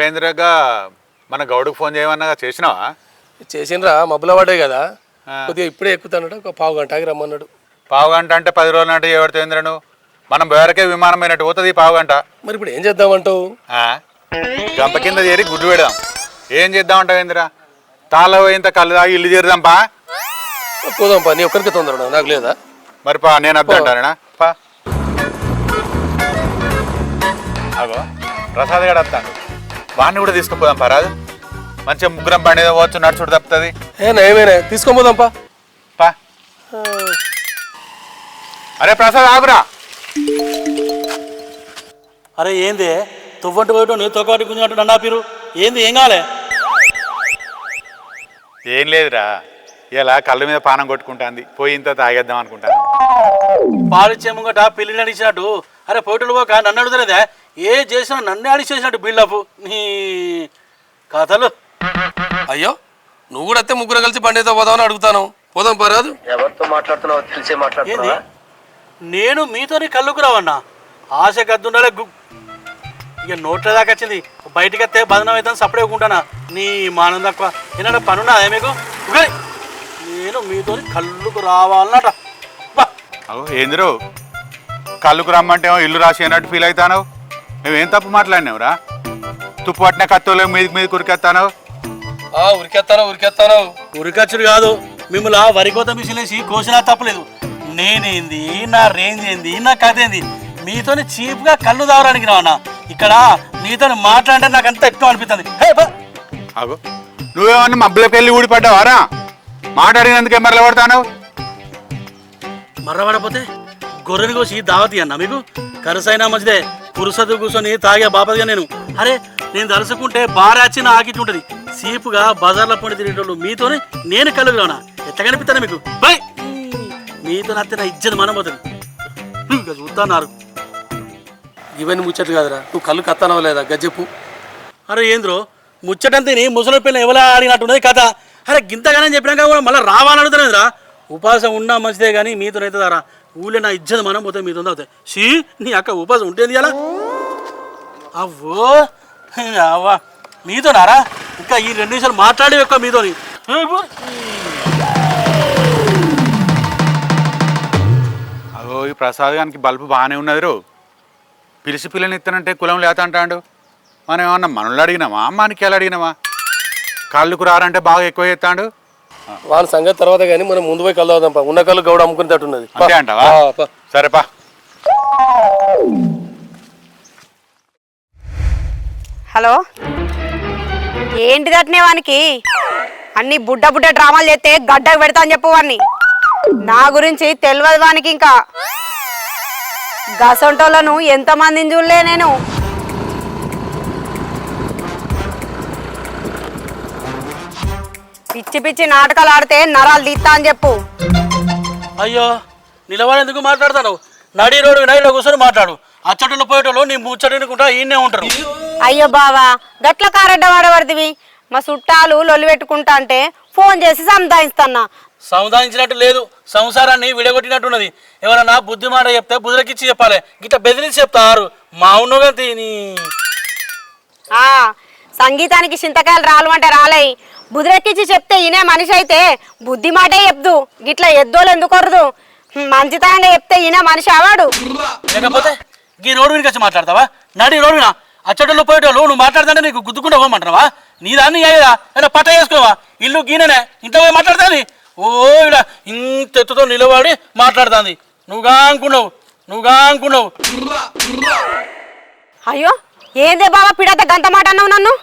ఏవేంద్రగా మన గౌడుకు ఫోన్ చేయమన్నా చేసినావా? చేసినరా మబ్బుల పడ్డాయి కదా, కొద్దిగా ఇప్పుడే ఎక్కుతానట, ఒక పావు గంటకి రమ్మన్నాడు. పావు గంట అంటే 10 రోజులు అంటే ఎవరితో నువ్వు? మనం బేరకే విమానం అయినట్టు పోతుంది పావు గంట. మరి ఇప్పుడు ఏం చేద్దామంటావు? గంప కింద చేరి గుడ్డు పెడదాం. ఏం చేద్దామంటావు ఏందిరా? తాళ పోయింత కళ్ళు తాగి ఇల్లు చేరుదాంపా. పోదాంపా, నీ ఒక్కరికి తొందర నాకు లేదా? మరి పా, నేను అర్థం అంటానా? పా అగో ప్రసాద్ గడ వస్తాను, వాడిని కూడా తీసుకుపోదాం పా. రాదు మంచిగా ముగ్గురం బండి పోవచ్చు, నడుచుడు తప్పుతుంది. ఏమైనా తీసుకోపోదాంపా. పా. అరే ప్రసాద్ ఆగురా. అరే ఏంది తువ్వంటి పోయటం నీ తొక్కటి గుంజినట్టు నన్ను ఆపిరు. ఏంది, ఏం కాలే? ఏం లేదురా, ఇలా కళ్ళ మీద పానం కొట్టుకుంటుంది, పోయి ఇంత తాగేద్దాం అనుకుంటాను. పాలిచ్చే ముంగట పిల్లిని అడిచినట్టు అరే పోటీలు పోక నన్ను అడుగుతలేదా? ఏ చేసినా నన్నే అడిచేసినట్టు బిల్డప్ నీ కథలు. అయ్యో నువ్వు కూడా అయితే ముగ్గురు కలిసి బండి అయితే పోదామని అడుగుతాను. పోదాం పరాదు. ఎవరితో మాట్లాడుతున్నావు తెలిసే మాట్లాడుతున్నా. నేను మీతోనే కళ్ళుకు రావన్నా, ఆశ గద్దుండాలే ఇక నోట్ల దాకా వచ్చింది, బయటకి వస్తే బదనం అవుతాను సపరేట్ ఉంటానా. నీ మానం తక్కువ ఏమన్నా పనున్నా అదే మీకు? నేను మీతో కళ్ళుకు రావాలన్నట. ఏందిరో కళ్ళుకు రమ్మంటే ఇల్లు రాసి అన్నట్టు ఫీల్ అవుతాను. నువ్వేం తప్పు మాట్లాడినావురా? తుప్పు పట్టిన కత్తులు మీద కురికెత్తాను. ఉరికెత్తాను ఉరికచ్చుడు కాదు, మిమ్మల్ని వరి కోత మిషన్ వేసి కోసినా తప్పలేదు. నేనేంది, నా రేంజ్ ఏంది, నా కథ ఏంది, మీతోని చీప్గా కళ్ళు తాగడానికి రావన్నా. ఇక్కడ మీతో మాట్లాడితే నాకు అంత ఎక్కువ అనిపిస్తుంది. అగో నువ్వేమన్నా మబ్బులకి వెళ్ళి ఊడిపడ్డావారా? మాట్లాడినందుకే మరల పడతాను. మర్రపడపోతే గొర్రెని కోసి దావతి అన్న మీకు కరుసైనా మంచిదే. పురుసదు కూర్చొని తాగే బాపదిగా నేను. అరే నేను తలుసుకుంటే బారాచిన ఆకిట్టుంటది. సీపుగా బజార్ల పొండి తిరిగేటోళ్ళు మీతోనే నేను కళ్ళు రావనా? ఎట్లా కనిపిస్తాను మీకు? బై మీతో నత్తే నా ఇజ్జత మనం పోతుంది. ఇంకా చూస్తున్నారు. ఇవన్నీ ముచ్చట్లు కాదురా, నువ్వు కళ్ళు కత్తానవ లేదా గజ్జెప్పు. అరే ఏంద్రో ముచ్చటంతిని ముసలి పిల్ల ఎవలా ఆడినట్టున్నది కథ. అరే గింతగానే చెప్పినాక కూడా మళ్ళీ రావాలని అడుగుతానేదిరా. ఉపాసం ఉన్నా మంచిదే కానీ మీతోనైతే దారా ఊళ్ళో నా ఇజ్జత మనం పోతే మీతో అవుతాయి. షీ నీ అక్క ఉపాసం ఉంటేంది అలా అవ్వో అవ్వా మీతోనారా? ఇంకా ఈ 2 నిమిషాలు మాట్లాడే యొక్క మీతోని. అగో ఈ ప్రసాద్ గానికి బల్బు బాగానే ఉన్నది రో. పిలిచి పిల్లని ఇస్తానంటే కులం లేతంటాడు. మనం ఏమన్నా మనల్ని అడిగినామా, అమ్మానికి ఎలా అడిగినామా? కళ్ళుకు రారంటే బాగా ఎక్కువ చేస్తాడు. వాళ్ళ సంగతి తర్వాత కానీ మనం ముందు పోయి కళ్ళు అవుదాంపా. ఉన్న కళ్ళు గౌడ అమ్ముకునేటట్టున్నది. అంతే అంటావా? సరేపా. హలో, ఏంటిది అట్నే వానికి అన్ని బుడ్డ బుడ్డ డ్రామాలు చేస్తే గడ్డకు పెడతా అని చెప్పు వాడిని. నా గురించి తెలియదు వానికి. ఇంకా గసంటోళ్ళను ఎంతమందిని చూడలే నేను. పిచ్చి పిచ్చి నాటకాలు ఆడితే నరాలు తీస్తా అని చెప్పు. అయ్యో నిలబడి ఎందుకు మాట్లాడతాను? నడి రోడ్డు నడిలో కూర్చొని మాట్లాడు. అచ్చటలో పోయేటోళ్ళు నీ ముచ్చటనుకుంటా ఈయనే ఉంటారు. అయ్యో బావా గట్ల కారడ్డ వాడబడితివి. మా చుట్టాలు లొల్లి పెట్టుకుంటా అంటే ఫోన్ చేసి సంధాయిస్తాన్నా. సముదాయించినట్టు లేదు, సంసారాన్ని విడగొట్టినట్టున్నది. ఎవరన్నా బుద్ధి మాట చెప్తే బుద్ధకిచ్చి చెప్పాలి. గిట్ట బెదిరించి చెప్తారు. మా ఉన్నగా తిని సంగీతానికి చింతకాయలు రాలు అంటే రాలే. బుదిరెక్కించి చెప్తే ఈయనే మనిషి అయితే బుద్ధి మాటే చెప్దు. గిట్లా ఎద్దోలు ఎందుకు కొరదు? మంచితనంగా చెప్తే ఈయన మనిషి అవాడు. లేకపోతే ఈ రోడ్డు వినికి వచ్చి మాట్లాడతావా? నడి రోడ్డు వినా అచ్చటోళ్ళు పోయేటోళ్ళు నువ్వు మాట్లాడుతుంటే నీకు గుద్దుకుంటా పోమంటావా? నీ దాన్ని అయ్యదా ఏదైనా పట్ట చేసుకోవా? ఇల్లు గీననే ఇంట్లో పోయి మాట్లాడుతుంది. ఓ ఇక్కడ ఇంత ఎత్తుతో నిలబడి మాట్లాడుతుంది. నువ్వుగా అనుకున్నావు. అయ్యో ఏందే బాబా పిడత గంట మాట అన్నావు నన్ను?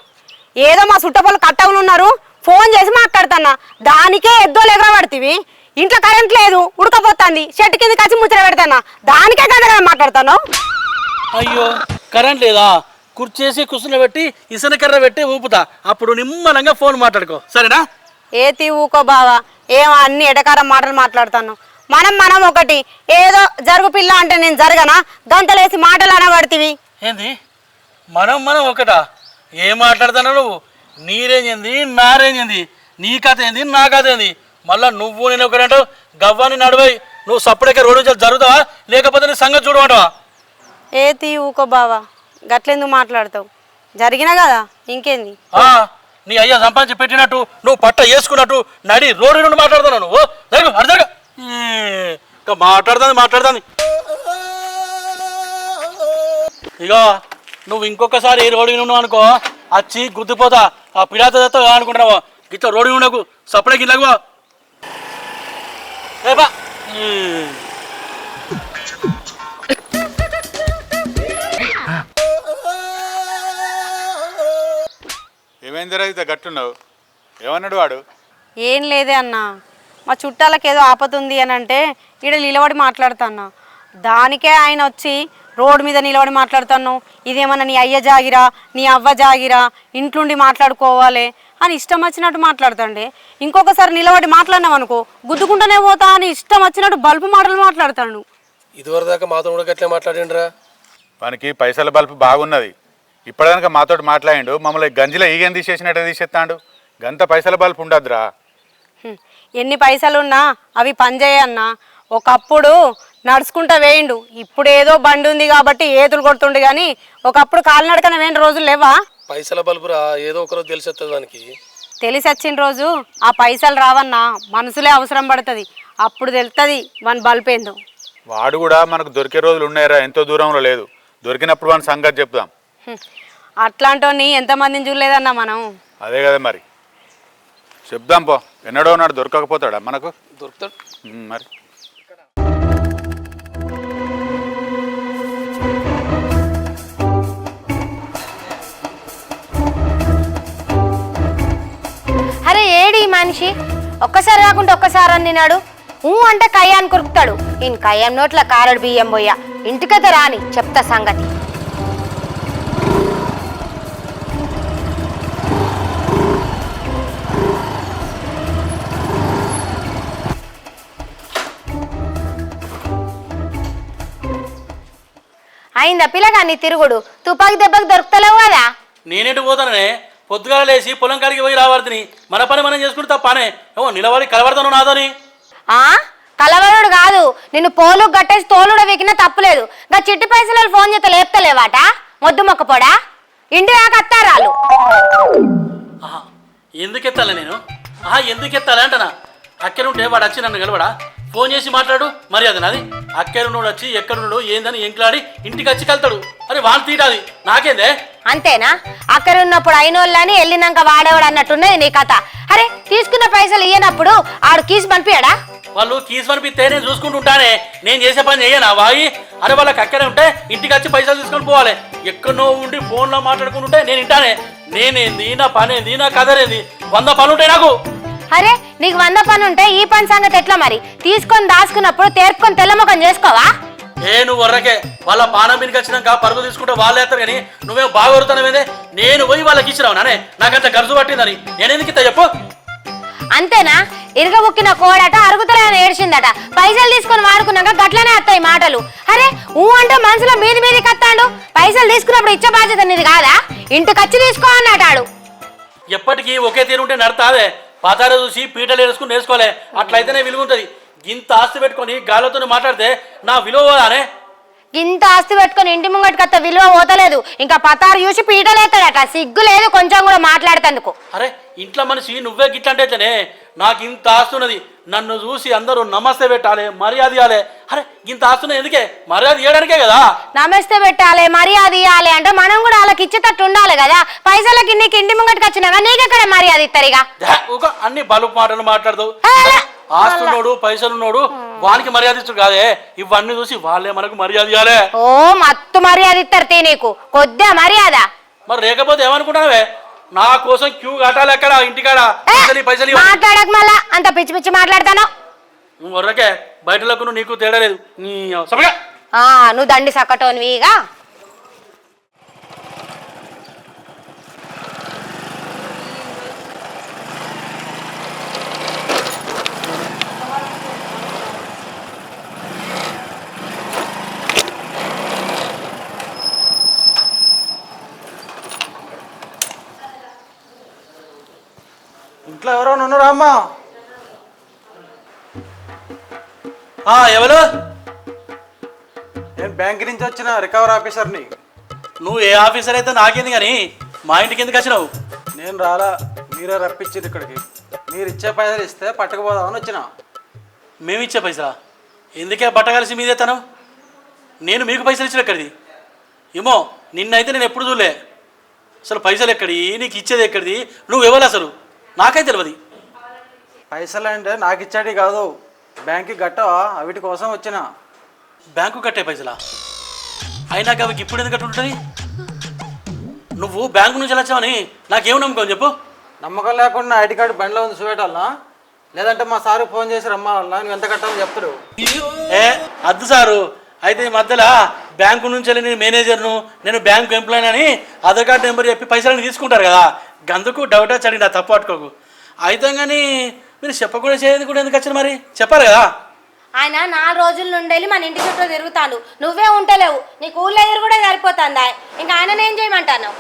ఏదో మా చుట్టపొలు కట్టవులు ఉన్నారు, ఫోన్ చేసి మాట్లాడుతున్నా. దానికే ఎద్దోలు ఎగరబడుతుంది. ఇంట్లో కరెంట్ లేదు, ఉడకపోతుంది. చెట్టు కింద కచ్చి ముచ్చట పెడతానా, దానికే గంటగా మాట్లాడతాను. అయ్యో కరెంట్ లేదా? కుర్చేసి కుసులు పెట్టి ఇసన కర్ర పెట్టి ఊపుతా. అప్పుడు నిమ్మలంగా ఫోన్ మాట్లాడుకో, సరేనా? ఏతి ఊకో బావా, ఏమో అన్ని ఎటకారం మాటలు మాట్లాడతాను. మనం ఒకటి ఏదో జరుగు పిల్ల అంటే నేను జరగనా? గంతలేసి మాటలు అనబడుతుంది. ఏంది మనం ఒకటా? ఏం మాట్లాడతాను నువ్వు? నీ రేంజ్ ఏంది, నా రేంజ్ ఏంది, నీ కథ ఏంది, నా కథ ఏంది? మళ్ళీ నువ్వు నేను ఒకటంటావు. గవ్వాని నడువై నువ్వు సప్పుడైతే రోడ్డు జరుగుతావా, లేకపోతే నీ సంగతి చూడమంటావా? ఏతి ఊకో బావా, గట్లెందుకు మాట్లాడతావు? జరిగినా కదా ఇంకేంది. నీ అయ్యా సంపాదించి పెట్టినట్టు నువ్వు పట్ట వేసుకున్నట్టు నడి రోడ్డు నుండి మాట్లాడుతున్నావు నువ్వు జరుగు అడు జరుగు ఇంకా మాట్లాడుతుంది ఇగో నువ్వు ఇంకొకసారి రోడ్డు నుండి అనుకో వచ్చి గుద్దిపోతా ఆ పిడాతో అనుకుంటున్నావు గిట్ల రోడ్డు ఉండకు సపడే గిల్లకు ఏమైందిరా ఇంత గట్టున్నావు? ఏమన్నాడు వాడు? ఏం లేదే అన్న, మా చుట్టాలకు ఏదో ఆపతుంది అని అంటే ఈడ నిలబడి మాట్లాడుతున్నా. దానికే ఆయన వచ్చి రోడ్డు మీద నిలబడి మాట్లాడుతాను, ఇదేమన్నా నీ అయ్య జాగిరా నీ అవ్వ జాగిరా ఇంట్లుండి మాట్లాడుకోవాలి అని ఇష్టం వచ్చినట్టు మాట్లాడుతాండే. ఇంకొకసారి నిలబడి మాట్లాడినాం అనుకో గుద్దుకుంటూనే పోతా అని ఇష్టం వచ్చినట్టు బల్బు మాటలు మాట్లాడతాడు. ఇదివరకు దాకా మాతో కూడా గట్లే మాట్లాడిండ్రా. వానికి పైసల బల్బు బాగున్నది. ఇప్పటిదాకా మాతో మాట్లాడిండు, మమ్మల్ని గంజిలో ఈగని తీసేసినట్టు తీసేస్తాడు. గంత పైసల బల్బు ఉండద్దురా. ఎన్ని పైసలున్నా అవి పనిచేయన్నా. ఒకప్పుడు నడుచుకుంటా వేయండు, ఇప్పుడు ఏదో బండి ఉంది కాబట్టి ఏతులు కొడుతుండు. కానీ ఒకప్పుడు కాలినడకన వేయండి రోజులు లేవా? పైసల బల్బురా, ఏదో ఒకరోజు తెలిసేస్తుంది దానికి. తెలిసి వచ్చిన రోజు ఆ పైసలు రావన్నా, మనసులే అవసరం పడుతుంది. అప్పుడు తెలుస్తుంది మన బల్బు ఏందో. వాడు కూడా మనకు దొరికే రోజులు ఉన్నాయరా, ఎంతో దూరంలో లేదు. దొరికినప్పుడు వాని సంగతి చెప్దాం. అట్లాంటి ఎంతమందిని చూడలేదన్నా మనం. అదే కదా మరి చెప్దాం పో. ఎన్నడో నాడు దొరకకపోతాడా మనకు? దొరుకుతాడు మరి. అరే ఏడి ఈ మనిషి ఒక్కసారి కాకుండా ఒక్కసారి అన్నాడు. అంటే కయ్యాన్ని కొరుకుతాడు. ఈయన కయ్యం నోట్ల కారడు బియ్యం పోయా. ఇంటికైతే రాని చెప్తా సంగతి. అయిందా పిల్లగా నీ తిరుగుడు? తుపాకి దెబ్బకి దొరుకుతలేవు కదా. నేనేంటి పోతాననే పొద్దుగాల లేచి పొలం కాడికి పోయి రావాలని మన పని మనం చేసుకుంటే తప్పనే ఏమో నిలబడి కలబడతాను నాతోని. కలవరుడు కాదు, నిన్ను పోలు గట్టేసి తోలుడ వెకినా తప్పులేదు. గా చిట్టి పైసలు ఫోన్ చేస్తే లేపుతలేవాట మొద్దు మొక్కపోడా. ఇంటి దాకా అత్తారాలు. ఎందుకు ఎత్తాలా నేను? ఎందుకు ఎత్తాలా అంటనా? అక్కడుంటే వాడు వచ్చి నన్ను నిలబడా ఫోన్ చేసి మాట్లాడు మర్యాద నాది. అక్కడున్నాడు వచ్చి ఎక్కడున్నాడు ఏందని ఎంకలాడి ఇంటికి వచ్చి కలుతాడు. అరే వాడు తీరాది నాకేందే? అంతేనా? అక్కడ ఉన్నప్పుడు అయినోళ్ళని వెళ్ళినాక వాడేవాడు అన్నట్టున్నది నీ కథ. అరే తీసుకున్న పైసలు ఇయ్యనప్పుడు ఆడు కీసు పంపియాడా? వాళ్ళు కీసు పంపిస్తే నేను చూసుకుంటుంటానే, నేను చేసే పని చెయ్యనా వాయి? అరే వాళ్ళకి అక్కడే ఉంటే ఇంటికి వచ్చి పైసలు తీసుకొని పోవాలి. ఎక్కడో ఉండి ఫోన్లో మాట్లాడుకుంటుంటే నేను ఇంటానే. నేనేంది, నా పనేంది, నా కథరేంది, 100 పనులు ఉంటాయి నాకు. అరే నీకు 100 పని ఉంటే ఈ పని సంగతి ఎట్లా మరి? తీసుకొని దాచుకున్నప్పుడు తేర్పుకొని తెల్లముఖం చేసుకోవా? నువ్వు వర్రకే వాళ్ళ పానం మీదకి వచ్చినాక పరుగు తీసుకుంటే వాళ్ళు వేస్తారు. కానీ నువ్వేం బాగా వరుతానవేందే? నేను పోయి వాళ్ళకి ఇచ్చిరావు నానే, నాకంత ఖర్చు పట్టిందని. నేనెందుకు ఇస్తా చెప్పు? అంతేనా? ఇరగబుక్కిన కోడట అరుగుతలేని ఏడ్చిందట. పైసలు తీసుకొని వాడుకున్నాక గట్లనే వస్తాయి మాటలు. అరే అంటే మనసులో మీది కత్తాడు. పైసలు తీసుకున్నప్పుడు ఇచ్చే బాధ్యత నీది కాదా? ఇంటికి వచ్చి తీసుకో అన్నాడు. ఎప్పటికీ ఒకే తీరుంటే నడతాదే. పాతార చూసి పీటలు వేసుకుని నేర్చుకోలే, అట్లయితేనే విలువ ఉంటుంది. గింత ఆస్తి పెట్టుకొని గాలితో మాట్లాడితే నా విలువ అనే. ఇంత ఆస్తి పెట్టుకొని ఇంటి ముంగటి కత్త విలువ పోతలేదు. ఇంకా పతారు చూసి పీటలేస్తాడట. సిగ్గు లేదు కొంచెం కూడా మాట్లాడేందుకు. అరే ఇంట్లో మనిషి నువ్వే గిట్లంటేనే నాకు ఇంత ఆస్తున్నది. నన్ను చూసి అందరూ నమస్తే పెట్టాలి, మర్యాద ఇవ్వాలి. అరే ఇంత ఆస్తున్నది ఎందుకే? మర్యాద ఇవ్వడానికే కదా. నమస్తే పెట్టాలి, మర్యాద ఇవ్వాలి అంటే మనం కూడా వాళ్ళకి ఇచ్చేటట్టు ఉండాలి కదా. పైసలకి నీకు ఇంటి ముంగటికి వచ్చినాక నీకెక్కడ మర్యాద ఇస్తారుగా? అన్ని బలుపు మాటలు మాట్లాడతావు. ఆస్తున్నోడు పైసలున్నోడు వానికి మర్యాద ఇస్తారు కాదే. ఇవన్నీ చూసి వాళ్ళే మనకు మర్యాద ఇవ్వాలి. ఓ మత్తు మర్యాద ఇస్తారు నీకు కొద్దిగా మర్యాద. మరి లేకపోతే ఏమనుకుంటావే? నా కోసం క్యూ కట్టాలి ఎక్కడ ఇంటికాడ. పైసలు మాట్లాడక మళ్ళా అంత పిచ్చి పిచ్చి మాట్లాడతాను. నువ్వు వర్రకే బయటలకు నీకు తేడా లేదు. నువ్వు దండి సక్కటోనివిగా. ఇంట్లో ఎవరైనా ఉన్నారా అమ్మా? ఎవరు? నేను బ్యాంక్ నుంచి వచ్చిన రికవర్ ఆఫీసర్ని. నువ్వు ఏ ఆఫీసర్ అయితే నాకేంది కానీ మా ఇంటికి ఎందుకు వచ్చినావు? నేను రాలా, మీరే రప్పించారు ఇక్కడికి. మీరు ఇచ్చే పైసలు ఇస్తే పట్టుకుపోదామని వచ్చిన. మేమిచ్చే పైసలా? ఎందుకే బట్ట కలిసి మీదే తను? నేను మీకు పైసలు ఇచ్చిన ఎక్కడిది? ఏమో నిన్నైతే నేను ఎప్పుడు చూడలే. అసలు పైసలు ఎక్కడి, నీకు ఇచ్చేది ఎక్కడిది, నువ్వు ఇవ్వాలి అసలు నాకైతే తెలియదు. పైసలు అంటే నాకు ఇచ్చాడు కాదు, బ్యాంక్కి గట్టవా వీటి కోసం వచ్చిన. బ్యాంకు కట్టే పైసలా? అయినా అవి ఇప్పుడు ఎందుకు కట్టుంటుంది? నువ్వు బ్యాంకు నుంచి వచ్చావని నాకేం నమ్మకం చెప్పు. నమ్మకం లేకుండా ఐడి కార్డు బండిలో ఉంది చూపెట్టాలనా, లేదంటే మా సారు ఫోన్ చేసి రమ్మాలన్నా, నువ్వు ఎంత కట్టాలో చెప్తాడు. ఏ అద్దు సారు, అయితే ఈ మధ్యలో బ్యాంకు నుంచి వెళ్ళి నేను మేనేజర్ను, నేను బ్యాంకు ఎంప్లాయ్ అని ఆధార్ కార్డు నెంబర్ చెప్పి పైసలు తీసుకుంటారు కదా, గందుకు డౌట్ వచ్చి అడిగిన, తప్పు పట్టుకోకు. అయితే కానీ మీరు చెప్పకుండా చేయదు కూడా ఎందుకు వచ్చారు మరి చెప్పారు కదా. ఆయన 4 రోజుల నుండి మన ఇంటి చుట్టూ తిరుగుతాను, నువ్వే ఉంటలేవు, నీకు ఊళ్ళో ఎదురు కూడా సరిపోతుందా? ఇంకా ఆయన ఏం చేయమంటాను?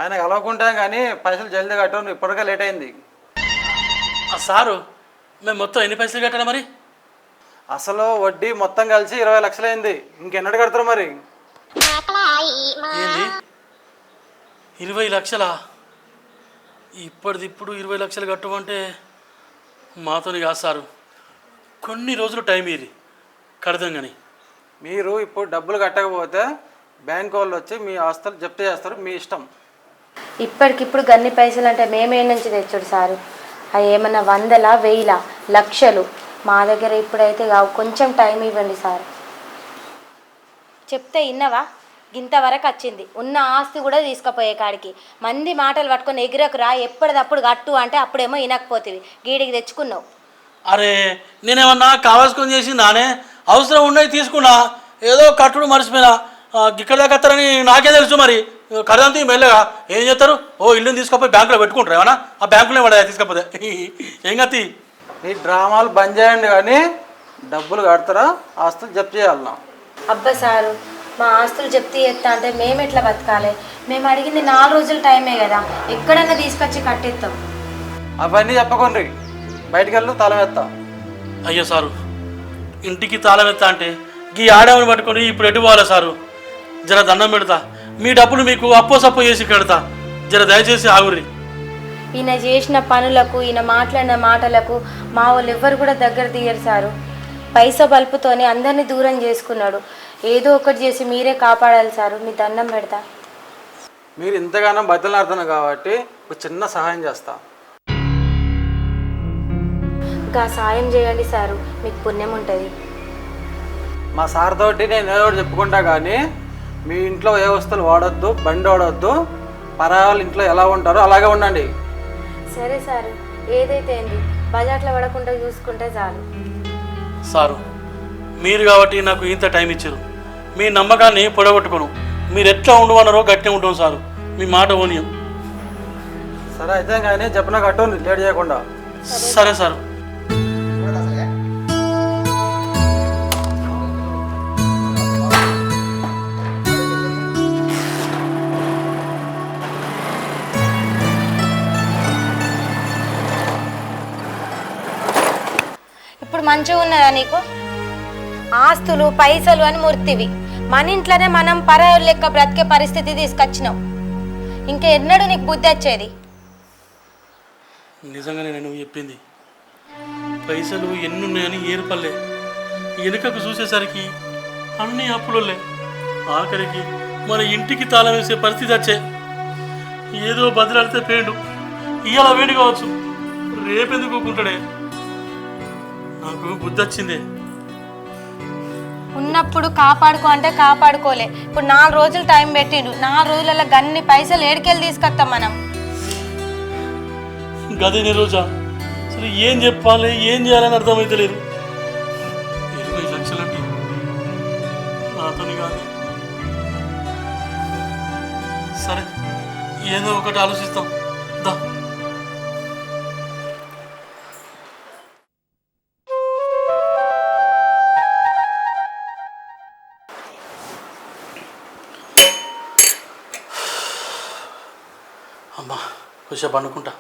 ఆయన కలవకుంటాం కానీ పైసలు జల్దీ కట్టు, నువ్వు ఇప్పటికే లేట్ అయింది. సారు మేము మొత్తం ఎన్ని పైసలు కట్టాలి మరి? అసలు వడ్డీ మొత్తం కలిసి 20 లక్షలు అయింది. ఇంకెన్నడు కడతారు మరి? ఏంది 20 లక్షలా? ఇప్పటిదిప్పుడు 20 లక్షలు కట్టమంటే మాతోని కాదు సారు, కొన్ని రోజులు టైం ఇది కడతాం కానీ. మీరు ఇప్పుడు డబ్బులు కట్టకపోతే బ్యాంక్ వాళ్ళు వచ్చి మీ ఆస్తులు జప్తు చేస్తారు, మీ ఇష్టం. ఇప్పటికిప్పుడు గన్ని పైసలు అంటే మేమే నుంచి తెచ్చుడు సారు, అవి ఏమన్నా 100ల 1000ల లక్షలు మా దగ్గర ఇప్పుడైతే కావు, కొంచెం టైం ఇవ్వండి సార్. చెప్తే ఇన్నవా? ఇంతవరకు వచ్చింది, ఉన్న ఆస్తి కూడా తీసుకుపోయే కాడికి మంది మాటలు పట్టుకొని ఎగిరకురా, ఎప్పటిదప్పుడు కట్టు అంటే అప్పుడేమో వినకపోతుంది, గీడికి తెచ్చుకున్నావు. అరే నేనేమన్నా కావాల్సుకొని చేసి నానే అవసరం ఉన్నది తీసుకున్నా, ఏదో కట్టుడు మర్చిపోయినా. ఇక్కడ దాకా వస్తారని నాకే తెలుసు, మరి కదంతా మెల్లగా ఏం చేస్తారు? ఓ ఇల్లుని తీసుకుపోయి బ్యాంకులో పెట్టుకుంటారు ఏమన్నా, ఆ బ్యాంకులో పడదా తీసుకపోతే ఏం కత్తి? మీ డ్రామాలు బంద్ చేయండి కానీ డబ్బులు కడతారా, ఆస్తులు జప్తు చేయాలన్నా. అబ్బా సారు, మా ఆస్తులు చెప్తే ఎత్తా అంటే మేము ఎట్లా బతకాలి? మేము అడిగింది 4 రోజుల టైమే కదా, ఎక్కడన్నా తీసుకొచ్చి కట్టేస్తాం. అవన్నీ చెప్పకండి, బయటికి వెళ్ళు, తాళం ఎత్తా. అయ్యో సారు, ఇంటికి తాళం ఎత్తా అంటే ఈ ఆడవని పట్టుకొని ఇప్పుడు ఎటు పోవాలా సారు? జర దండం పెడతా, మీ డబ్బులు మీకు అప్పో సప్పో చేసి కడతా, జర దయచేసి ఆగురి. ఈయన చేసిన పనులకు, ఈయన మాట్లాడిన మాటలకు మా వాళ్ళు ఎవ్వరు కూడా దగ్గర తీయరు సారు. పైసా బల్పుతోనే అందరినీ దూరం చేసుకున్నాడు, ఏదో ఒకటి చేసి మీరే కాపాడాలి సారు, మీ దండం పెడతా. మీరు ఇంతగానో బతులాడుతున్నారు కాబట్టి ఒక చిన్న సహాయం చేస్తా. ఇంకా సాయం చేయండి సారు, మీకు పుణ్యం ఉంటుంది. మా సార్ తోటి నేను ఏదో ఒకటి చెప్పుకుంటా కానీ మీ ఇంట్లో ఏ వస్తువులు వాడొద్దు, బండి వాడొద్దు, పరాయాలు ఇంట్లో ఎలా ఉంటారో అలాగే ఉండండి. సరే సారు, ఏదైతే ఏంది బజార్లో పడకుండా చూసుకుంటే చాలు. సారు మీరు కాబట్టి నాకు ఇంత టైం ఇచ్చారు, మీ నమ్మకాన్ని పొడగొట్టుకోను. మీరు ఎట్లా ఉండమన్నారో గట్టిగా ఉంటాం సారు, మీ మాట ఓనియం. సరే అయితే కానీ చెప్పిన కట్టు, లేట్ చేయకుండా. సరే సారు. ఇప్పుడు మంచిగా ఉన్నదా నీకు? ఆస్తులు పైసలు అని ముర్తివి, మన ఇంట్లోనే మనం పరాయి లెక్క బ్రతికే పరిస్థితి తీసుకొచ్చినావు. ఇంకా ఎన్నడూ నీకు బుద్ధి వచ్చేది? నిజంగానే నేను చెప్పింది, పైసలు ఎన్నున్నాయని ఏర్పల్లే, వెనుకకు చూసేసరికి అన్ని అప్పులే, ఆఖరికి మన ఇంటికి తాళం వేసే పరిస్థితి వచ్చే. ఏదో బదిలాడితే పేడు, ఇవాళ వేడి కావచ్చు, రేపెందుకు ఒప్పుకుంటాడే. నాకు బుద్ధి వచ్చిందే. ఉన్నప్పుడు కాపాడుకో అంటే కాపాడుకోలే, ఇప్పుడు 4 రోజులు టైం పెట్టిండు, 4 రోజులలో గన్ని పైసలు ఏడికెళ్ళి తీసుకొస్తాం మనం. గదే రోజా సరే ఏం చెప్పాలి, ఏం చేయాలని అర్థమైతే లేదు. 20 లక్షలంటే నాతోని కాదు. సరే ఏదో ఒకటి ఆలోచిస్తాం దా. అమ్మా కొంచెం అనుకుంటా.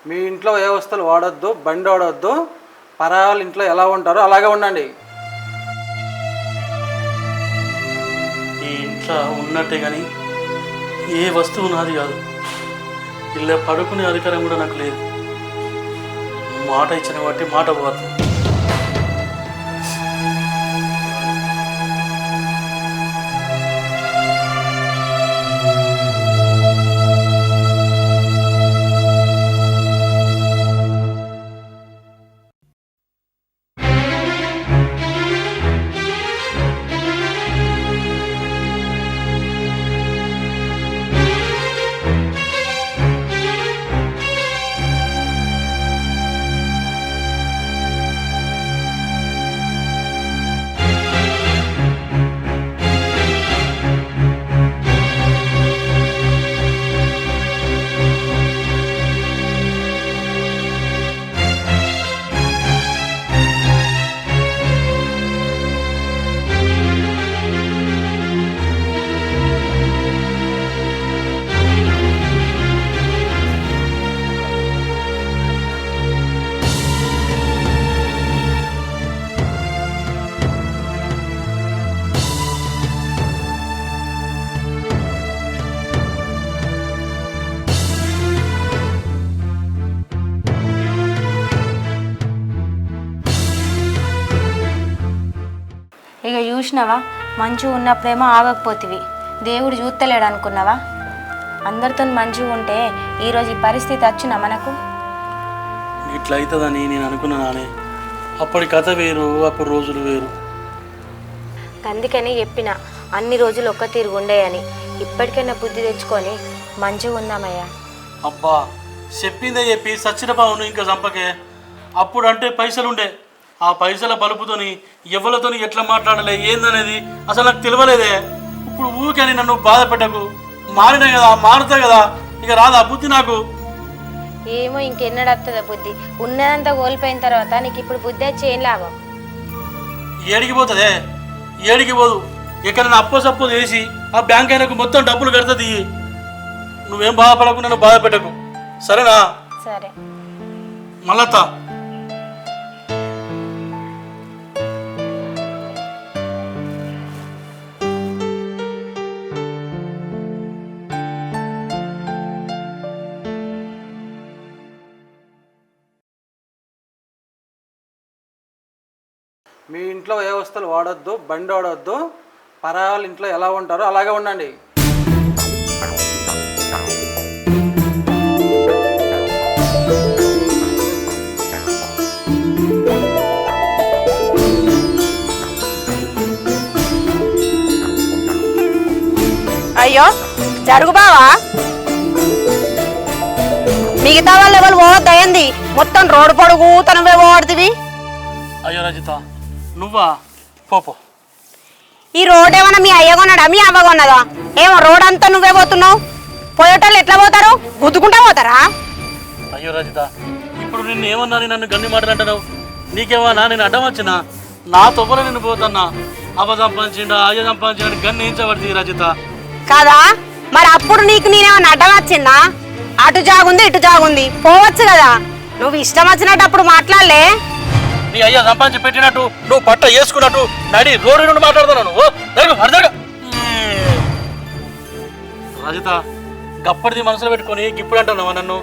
మీ ఇంట్లో ఏ వస్తువులు వాడొద్దు, బండి వాడొద్దు, పరాయాలు ఇంట్లో ఎలా ఉంటారో అలాగే ఉండండి. ఇంట్లో ఉన్నట్టే కానీ ఏ వస్తువు నాది కాదు. ఇలా పడుకునే అధికారం కూడా నాకు లేదు. మాట ఇచ్చిన బట్టి మాట పోతుంది. ఇక చూసినావా, మంచిగా ఉన్నప్పుడేమో ఆగకపోతివి, దేవుడు చూస్తలేడు అనుకున్నావా? అందరితో మంచిగా ఉంటే ఈరోజు ఈ పరిస్థితి వచ్చినా మనకు? ఇట్లా అవుతుందని నేను అనుకున్నానే. అప్పటి కథ వేరు, అప్పుడు రోజులు వేరు. అందుకని చెప్పిన అన్ని రోజులు ఒక్క తీరుగు ఉండేయని. ఇప్పటికైనా బుద్ధి తెచ్చుకొని మంచిగా ఉందామయ్యా. అబ్బా, చెప్పిందే చెప్పి సచ్చిన పావును ఇంకా చంపకే. అప్పుడు అంటే పైసలు ఉండే, ఆ పైసల బలుపుతోని ఎవరితోని ఎట్లా మాట్లాడలే ఏందనేది అసలు నాకు తెలియలేదే. ఇప్పుడు ఊరికని నన్ను బాధ పెట్టకు. మారినా కదా, మారుతా కదా, ఇక రాదా బుద్ధి నాకు? ఏమో ఇంకెన్నడత్తదా బుద్ధి? ఉన్నదంతా కోల్పోయిన తర్వాత నీకు ఇప్పుడు బుద్ధి వచ్చి ఏం లాభం? ఏడికి పోతుందే? ఏడికి పోదు. ఎక్కడైనా అప్పో సప్పో చేసి ఆ బ్యాంక్ అయినకు మొత్తం డబ్బులు కడుతుంది. నువ్వేం బాధపడకు, నన్ను బాధ పెట్టకు, సరేనా? సరే. మళ్ళత్తా. మీ ఇంట్లో ఏ వస్తువులు వాడొద్దు, బండి వాడొద్దు, పరాయి వాళ్ళ ఇంట్లో ఎలా ఉంటారో అలాగే ఉండండి. అయ్యో జరుగు బావా, మిగతా వాళ్ళు ఎవరు పోవద్దయింది. మొత్తం రోడ్డు పొడుగు తనవే పోవడుతుంది. అయ్యో రజిత, నువ్వా? పోపో. ఈ రోడ్ ఏమన్నా మీ అయ్య కొన్నాడా మీ అవ్వ కొన్నదా? ఏమో రోడ్ అంతా నువ్వే పోతున్నావు. పోయేటోళ్ళు ఎట్లా పోతారు? గుద్దుకుంటా పోతారా? అయ్యో రజిత, ఇప్పుడు నిన్ను ఏమన్నా నన్ను గన్ని మాట్లాడంటున్నావు? నీకేమన్నా నేను అడ్డం వచ్చినా? నా తొవ్వలో నిన్ను పోతున్నా. అవ్వ సంపాదించిండా, అయ్య సంపాదించిన గన్ని వేయించబడుతుంది రజిత. కాదా? మరి అప్పుడు నీకు నేనేమన్నా అడ్డం వచ్చిందా? అటు జాగుంది ఇటు జాగుంది, పోవచ్చు కదా. నువ్వు ఇష్టం వచ్చినట్టు అప్పుడు మాట్లాడలే. నీ అయ్యా సంపాదించి పెట్టినట్టు, నువ్వు పట్ట వేసుకున్నట్టు నడి రోడ్డు నుండి మాట్లాడుతున్నావు నువ్వు. రజిత, గప్పటిది మనసులో పెట్టుకొని ఇప్పుడు అంటున్నావా నన్ను?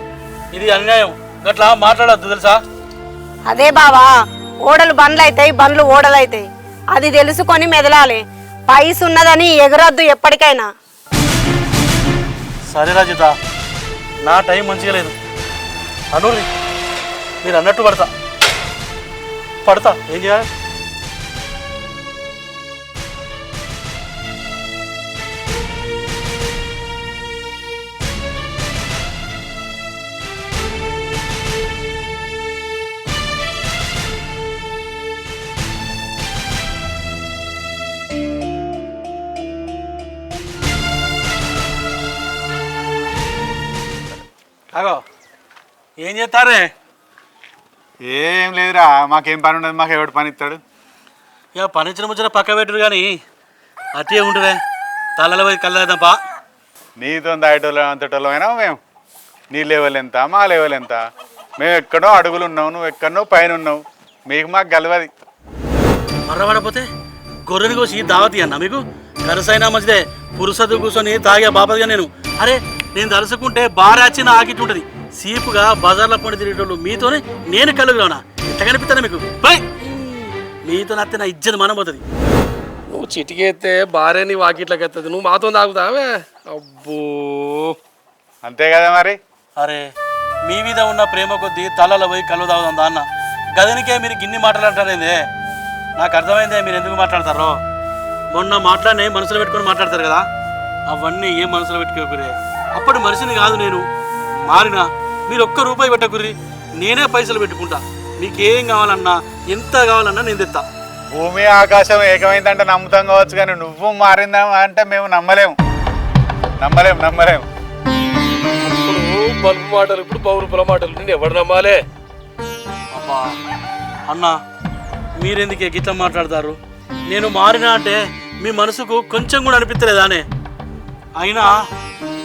ఇది అన్యాయం, గట్లా మాట్లాడద్దు తెలుసా? అదే బావా, ఓడలు బండ్లు అవుతాయి, బండ్లు ఓడలు అవుతాయి. అది తెలుసుకొని మెదలాలి. పైసు ఉన్నదని ఎగరొద్దు ఎప్పటికైనా. సరే రజిత, నా టైం మంచిగా లేదు. అనూరి, మీరు అన్నట్టు పడతా ఏం చేయాలి? అగో ఏం చేస్తారే? ఏం లేదురా, మాకేం పని ఉండదు, మాకు ఎవడు పని ఇస్తాడు? ఇక పని ఇచ్చిన ముచ్చిన పక్క పెట్టుడు కానీ అట్టే ఉంటుందే. తలలో పోయి కళ్ళేద్దాంపా. నీతో దాటోళ్ళం అంతటోళ్ళం అయినా మేము. నీ లెవెల్ ఎంత, మా లెవెల్ ఎంత? మేము ఎక్కడో అడుగులు ఉన్నావు, నువ్వు ఎక్కడో పైన ఉన్నావు. మీకు మాకు గెలవది. మర్రపడపోతే గొర్రెని కోసి దావతి అన్న మీకు కరసైనా మంచిదే పురుసతు కూర్చొని తాగే బాపదిగా నేను. అరే నేను తలుసుకుంటే బారాచిన ఆకిట్ ఉంటుంది. సీపుగా బజార్లో పండి తిరిగేటోళ్ళు మీతోనే నేను కలుగులోనా ఎట్లా కనిపిస్తాను మీకు? బై మీతో నత్తే నా ఇజ్జత్ మనం పోతుంది. నువ్వు చిటికెత్తే భార్య నీ వాకిట్లకి ఎత్తది, నువ్వు మాతో తాగుతావే? అబ్బో అంతే కదా మరి. అరే మీ మీద ఉన్న ప్రేమ కొద్దీ తలలో పోయి కళ్ళు తాగుదా అన్న. గదనికే మీరు గిన్ని మాటలు అంటారేందే? నాకు అర్థమైందే మీరు ఎందుకు మాట్లాడతారో. మొన్న మాట్లాడినే మనసులో పెట్టుకొని మాట్లాడతారు కదా, అవన్నీ ఏం మనసులో పెట్టుకోకురే. అప్పటి మనిషిని కాదు నేను, మారినా. మీరు ఒక్క రూపాయి పెట్టకుర్రి, నేనే పైసలు పెట్టుకుంటా. మీకేం కావాలన్నా ఎంత కావాలన్నా నేను తెస్తా. భూమి ఆకాశం ఏకమైందంటే నమ్ముతాం కావచ్చు, కానీ నువ్వు మారిందా అంటే మేము నమ్మలేము. ఇప్పుడు బల్బు మాటలు, ఇప్పుడు పౌరుపుల మాటలు, నేను ఎవరు నమ్మాలే? అబ్బా అన్న మీరెందుకే గిట్ల మాట్లాడతారు? నేను మారినా అంటే మీ మనసుకు కొంచెం కూడా అనిపించలేదానే? అయినా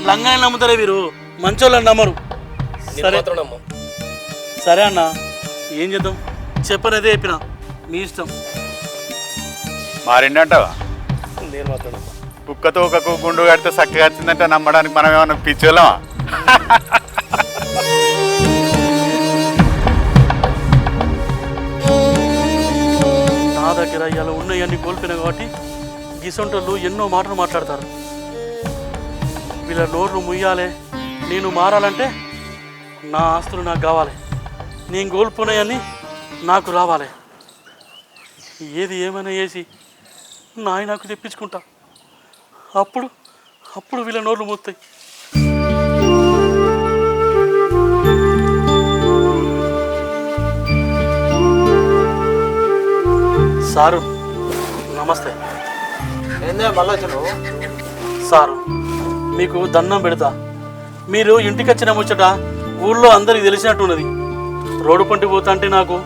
లంగాన్ని నమ్ముతారే మీరు, మంచోళ్ళని నమ్మరు. సరే సరే అన్న, ఏం చేద్దాం? చెప్పనదే చెప్పిన, మీ ఇష్టం. మారిండంటావా? నేను మాత్రం కుక్కతో ఒక గుండు కడితే చక్కగా వచ్చిందంటే నమ్మడానికి మనం ఏమన్నా పిచ్చోళ్ళమా? నా దగ్గర ఇలా ఉన్నాయన్నీ కోల్పోయినా కాబట్టి గిసొంటోళ్ళు ఎన్నో మాటలు మాట్లాడతారు. వీళ్ళ నోర్లు ముయ్యాలి, నేను మారాలంటే నా ఆస్తులు నాకు కావాలి, నేను కోల్పోయినాయని నాకు రావాలి. ఏది ఏమైనా వేసి నాకు తెప్పించుకుంటా. అప్పుడు వీళ్ళ నోర్లు మూస్తాయి. సారు నమస్తే. ఏందే మళ్ళీ వచ్చినావు? సారు మీకు దండం పెడతా. మీరు ఇంటికి వచ్చిన ముచ్చట ఊళ్ళో అందరికి తెలిసినట్టున్నది. రోడ్డు పంటి పోతా అంటే నాకు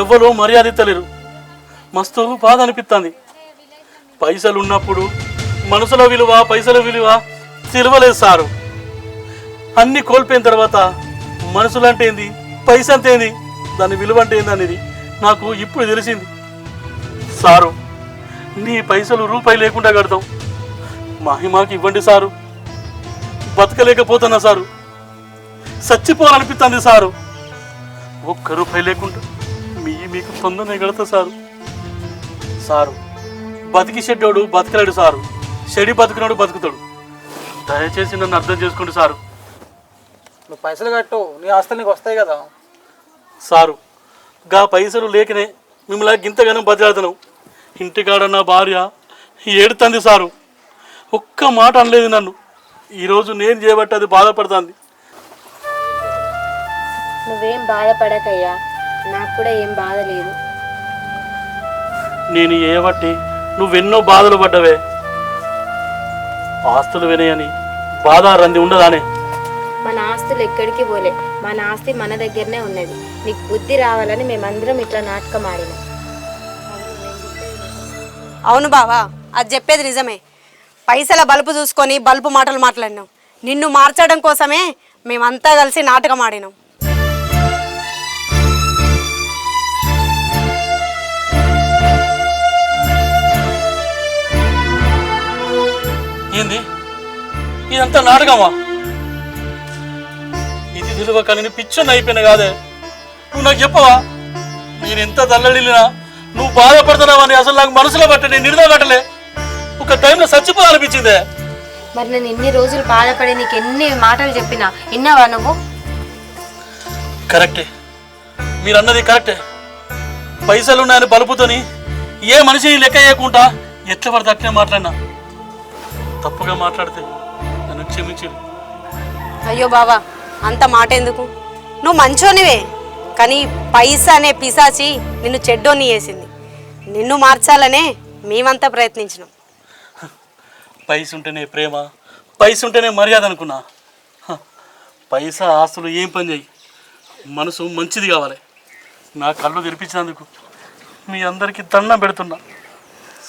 ఎవ్వరూ మర్యాద ఇస్తలేరు. మస్తు బాధ అనిపిస్తుంది. పైసలు ఉన్నప్పుడు మనసుల విలువ, పైసల విలువ తెలియలేదు సారు. అన్నీ కోల్పోయిన తర్వాత మనసులు అంటే ఏంది, పైస అంటే ఏంది, దాని విలువ అంటే ఏంది అనేది నాకు ఇప్పుడు తెలిసింది. సారు నీ పైసలు రూపాయి లేకుండా కడతాం, మాకు ఇవ్వండి సారు. బతకలేకపోతున్నా సారు, చచ్చిపోవాలనిపిస్తుంది సారు. ఒక్క రూపాయి లేకుండా మీకు తొందరనే కడతా సారు. సారు బతికి చెడ్డోడు బతకలేడు సారు, చెడి బతుకున్నాడు బతుకుతాడు. దయచేసి నన్ను అర్థం చేసుకోండి సారు. నువ్వు పైసలు కట్టు, నీ ఆస్తులు నీకు వస్తాయి కదా. సారు గా పైసలు లేకనే మిమ్మల్ని గింతగానో బతిలాడుతున్నావు. ఇంటికాడ నా భార్య ఏడుతుంది సారు, ఒక్క మాట అనలేదు నన్ను. ఈరోజు నేను చేయబట్టి అది బాధపడుతుంది. నువ్వేం బాధపడకయ్యా, నాకు కూడా ఏం బాధ లేదు. నేను ఏబట్టి నువ్వెన్నో బాధలు పడ్డవే. ఆస్తులు వినయని బాధ రంది ఉండదానే? మన ఆస్తులు ఎక్కడికి పోలే, మన ఆస్తి మన దగ్గరనే ఉన్నది. నీకు బుద్ధి రావాలని మేమందరం ఇట్లా నాటకం ఆడినాం. అవును బావా, అది చెప్పేది నిజమే. పైసల బలుపు చూసుకొని బలుపు మాటలు మాట్లాడినాం. నిన్ను మార్చడం కోసమే మేమంతా కలిసి నాటకం ఆడినాం. ఏంది ఇదంతా నాటకమా? ఇది విలువ కలిని పిచ్చని అయిపోయినా కాదే. నువ్వు నాకు చెప్పవా? నేను ఎంత తల్లడిల్లినా నువ్వు బాధపడుతున్నావని అసలు నాకు మనసులో పట్ట, నేను నిరుదో కట్టలే. ఒక టైంలో చచ్చిపోవాలనిపించిందే. మరి నేను ఇన్ని రోజులు బాధపడి నీకు ఎన్ని మాటలు చెప్పినా విన్నావా నువ్వు? కరెక్టే, మీరు అన్నది కరెక్టే. పైసలున్నాయని బలుపుతోని ఏ మనిషిని లెక్క చేయకుండా ఎట్లా పడితే అట్లే మాట్లాడినా. తప్పుగా మాట్లాడితే నన్ను క్షమించు. అయ్యో బావా, అంత మాట ఎందుకు? నువ్వు మంచోనివే, కానీ పైసా అనే పిశాచి నిన్ను చెడ్డోని చేసింది. నిన్ను మార్చాలనే మేమంతా ప్రయత్నించినాం. పైస ఉంటేనే ప్రేమ, పైస ఉంటేనే మర్యాద అనుకున్నా. పైసా ఆస్తులు ఏం పని చేయి, మనసు మంచిది కావాలి. నా కళ్ళు తెరిపించినందుకు మీ అందరికీ దండం పెడుతున్నా.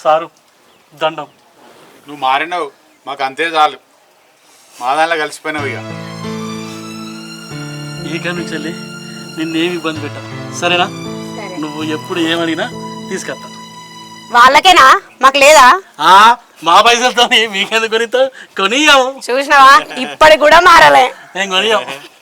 సారు దండం. నువ్వు మారినావు, మాకు అంతే చాలు. మా దానిలో కలిసిపోయినావు. ఇక నుంచి వెళ్ళి నిన్నేమి ఇబ్బంది పెట్టా, సరేనా? నువ్వు ఎప్పుడు ఏమడిగినా తీసుకొస్తా. వాళ్ళకేనా, మాకు లేదా? మా పైసలతో మీకెందుకు కొనిస్తావు? కొనియాము. చూసినావా ఇప్పటికి కూడా మారలే. నేను కొనియాము.